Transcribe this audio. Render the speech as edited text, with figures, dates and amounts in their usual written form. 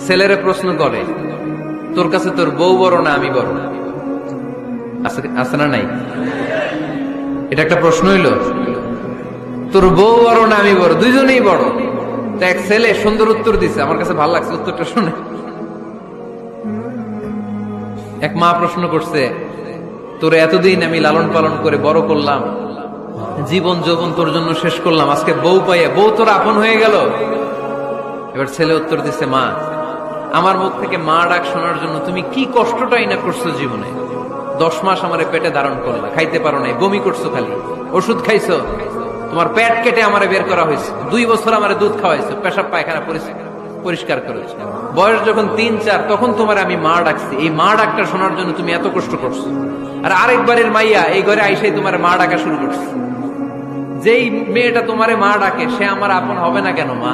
ছেলেরে প্রশ্ন করে, তোর কাছে তোর বউ বড় না আমি বড়? আছে না নাই? এটা একটা প্রশ্ন হইল। তোর বউ বড় না আমি বড়? দুইজনেই বড়। তো এক ছেলে সুন্দর উত্তর দিছে, আমার কাছে ভালো লাগছে উত্তরটা শুনে। এক মা প্রশ্ন করছে, তোর এতদিন আমি লালন পালন করে বড় করলাম, জীবন যৌবন তোর জন্য শেষ করলাম, আজকে বউ পাইয়া বউ তোর আপন হয়ে গেল। এবার ছেলে উত্তর দিছে, মা, আমার মুখ থেকে মা ডাক শোনার জন্য তুমি কি কষ্টটাই না করছো জীবনে। 10 মাস আমারে পেটে ধারণ করলা, খাইতে পারো নাই, বমি করছো, খালি ওষুধ খাইছো, তোমার পেট কেটে আমারে বের করা হয়েছে, 2 বছর আমারে দুধ খাওয়াইছো, পেশাব পায়খানা পরিষ্কার করেছো, বয়স যখন 3-4 তখন তোমার আমি মা ডাকছি। এই মা ডাকটা শোনার জন্য তুমি এত কষ্ট করছো, আর আরেকবারের মাইয়া এই ঘরে আইসাই তোমার মা ডাকা শুরু করছে। যেই মেয়েটা তোমারে মা ডাকে সে আমার আপন হবে না কেন মা?